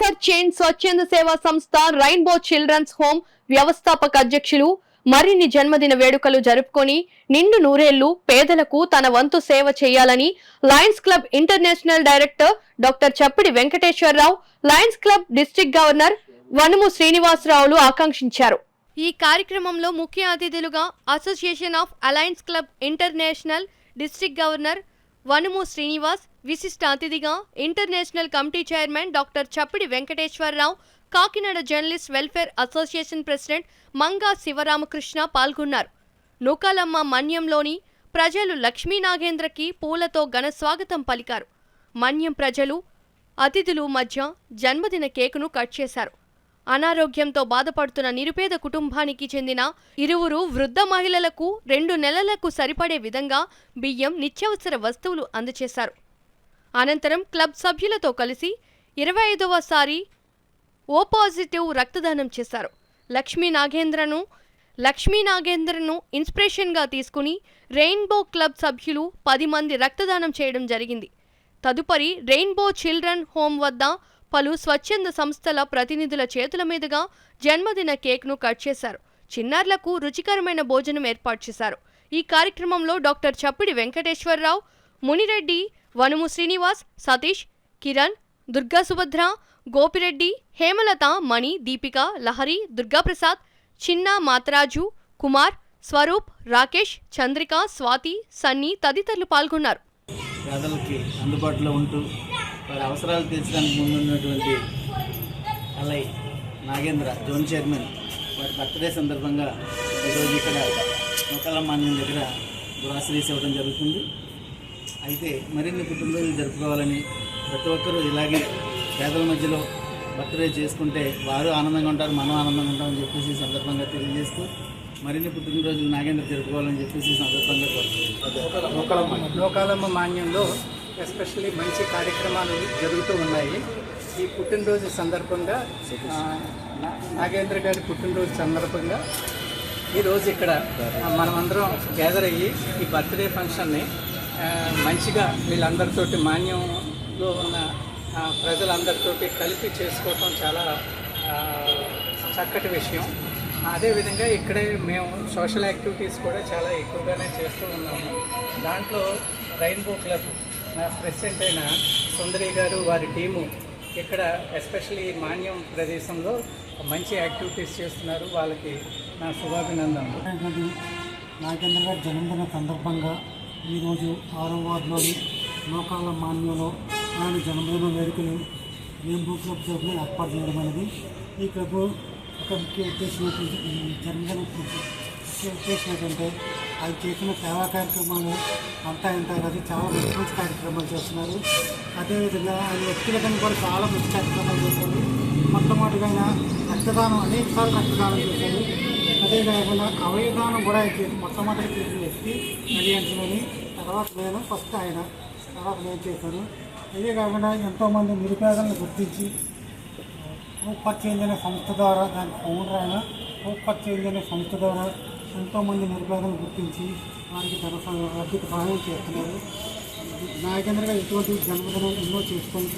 For change స్వచ్ఛంద సేవా సంస్థ రెయిన్బో చిల్డ్రన్స్ హోమ్ వ్యవస్థాపక అధ్యక్షులు మరిన్ని జన్మదిన వేడుకలు జరుపుకొని నిండు నూరేళ్లు పేదలకు తన వంతు సేవ చేయాలని Lions Club International director doctor Chappidi Venkateswara Rao, Lions Club district governor Vanumu శ్రీనివాసరావులు ఆకాంక్షించారు. ఈ కార్యక్రమంలో ముఖ్య అతిథులుగా association of alliance club international district governor Vanumu Srinivas, విశిష్ట అతిథిగా international committee chairman doctor Chappidi Venkateswara Rao, Kakinada journalist welfare association president Manga Sivaramakrishna పాల్గొన్నారు. నూకాలమ్మ మన్యంలోని ప్రజలు లక్ష్మీ నాగేంద్రకి పూలతో ఘన స్వాగతం పలికారు. మన్యం ప్రజలు అతిథులు మధ్య జన్మదిన కేకును కట్ చేశారు. అనారోగ్యంతో బాధపడుతున్న నిరుపేద కుటుంబానికి చెందిన 2 వృద్ధ మహిళలకు 2 నెలలకు సరిపడే విధంగా బియ్యం, నిత్యావసర వస్తువులు అందజేశారు. అనంతరం క్లబ్ సభ్యులతో కలిసి 25వసారి ఓ పాజిటివ్ రక్తదానం చేశారు. లక్ష్మీ నాగేంద్రను ఇన్స్పిరేషన్గా తీసుకుని రెయిన్బో క్లబ్ సభ్యులు 10 మంది రక్తదానం చేయడం జరిగింది. తదుపరి రెయిన్బో చిల్డ్రన్ హోమ్ వద్ద పలు స్వచ్ఛంద సంస్థల ప్రతినిధుల చేతుల మీదుగా జన్మదిన కేక్ను కట్ చేశారు. చిన్నారులకు రుచికరమైన భోజనం ఏర్పాటు చేశారు. ఈ కార్యక్రమంలో డాక్టర్ చప్పిడి వెంకటేశ్వరరావు, మునిరెడ్డి, వనుము శ్రీనివాస్, సతీష్, కిరణ్, దుర్గా సుభద్ర, గోపిరెడ్డి, హేమలత, మణి, దీపిక, లహరి, దుర్గాప్రసాద్, చిన్న మాతరాజు, కుమార్, స్వరూప్, రాకేష్, చంద్రిక, స్వాతి, సన్నీ తదితరులు పాల్గొన్నారు. పేదలకి అందుబాటులో ఉంటూ వారి అవసరాలు తీర్చడానికి ముందున్నటువంటి అలై నాగేంద్ర జోన్ చైర్మన్ వారి బర్త్డే సందర్భంగా ఈరోజు ఇక్కడ నూకాలమ్మ మన్యం దగ్గర గ్రాసరీస్ ఇవ్వడం జరుగుతుంది. అయితే మరిన్ని పుట్టినరోజులు జరుపుకోవాలని ప్రతి ఒక్కరూ ఇలాగే పేదల మధ్యలో బర్త్డే చేసుకుంటే వారు ఆనందంగా ఉంటారు, మనం ఆనందంగా ఉంటామని చెప్పేసి ఈ సందర్భంగా తెలియజేస్తూ మరిన్ని పుట్టినరోజులు నాగేంద్ర జరుపుకోవాలని చెప్పేసి ఈ సందర్భంగా కోరుతున్నాను. నూకాలమ్మ మాన్యంలో ఎస్పెషల్లీ మంచి కార్యక్రమాలు జరుగుతూ ఉన్నాయి. ఈ పుట్టినరోజు సందర్భంగా నాగేంద్ర గారి పుట్టినరోజు సందర్భంగా ఈరోజు ఇక్కడ మనమందరం గ్యాదర్ అయ్యి ఈ బర్త్డే ఫంక్షన్ని మంచిగా వీళ్ళందరితోటి మాన్యంలో ఉన్న ప్రజలందరితోటి కలిపి చేసుకోవటం చాలా చక్కటి విషయం. అదేవిధంగా ఇక్కడే మేము సోషల్ యాక్టివిటీస్ కూడా చాలా ఎక్కువగానే చేస్తూ ఉన్నాము. దాంట్లో రెయిన్బో క్లబ్ ప్రెసిడెంట్ అయిన సుందరి గారు, వారి టీము ఇక్కడ ఎస్పెషల్లీ మాన్యం ప్రదేశంలో మంచి యాక్టివిటీస్ చేస్తున్నారు. వాళ్ళకి నా శుభాభినందనలు. నాగేంద్ర గారి జన్మదిన సందర్భంగా ఈరోజు 6వ వార్డులోని నూకాల మాన్యంలో ఆయన జన్మదిన వేడుకలు రెయిన్బో క్లబ్ తరఫున ఏర్పాటు చేయడం అనేది ఈ క్లబ్ ఒక ముఖ్య ఉద్దేశం జన్మదిన ఉద్దేశం ఏంటంటే అది చేసిన సేవా కార్యక్రమాలు అంతా అది చాలా మంచి కార్యక్రమాలు చేస్తున్నారు. అదేవిధంగా ఆయన వ్యక్తిగతంగా కూడా చాలా మంచి కార్యక్రమాలు చేశారు. మొట్టమొదటిగా రక్తదానం అనేకసార్లు రక్తదానం చేశారు. అదే కాకుండా అవయదానం కూడా మొట్టమొదటి చేసిన వ్యక్తి అడిగించుకొని తర్వాత నేను చేశాను. అదే కాకుండా ఎంతోమంది నిరుపేదలను గుర్తించి హోప్ ఫర్ చేంజ్ అనే సంస్థ ద్వారా, దానికి ఫౌండర్ అయిన హోప్ ఫర్ చేంజ్ అనే సంస్థ ద్వారా ఎంతోమంది నిరుపేదలను గుర్తించి వారికి ఆర్థిక సహాయం చేస్తున్నారు. నాగేంద్ర గారు ఇటువంటి జన్మదినం ఎన్నో చేసుకొని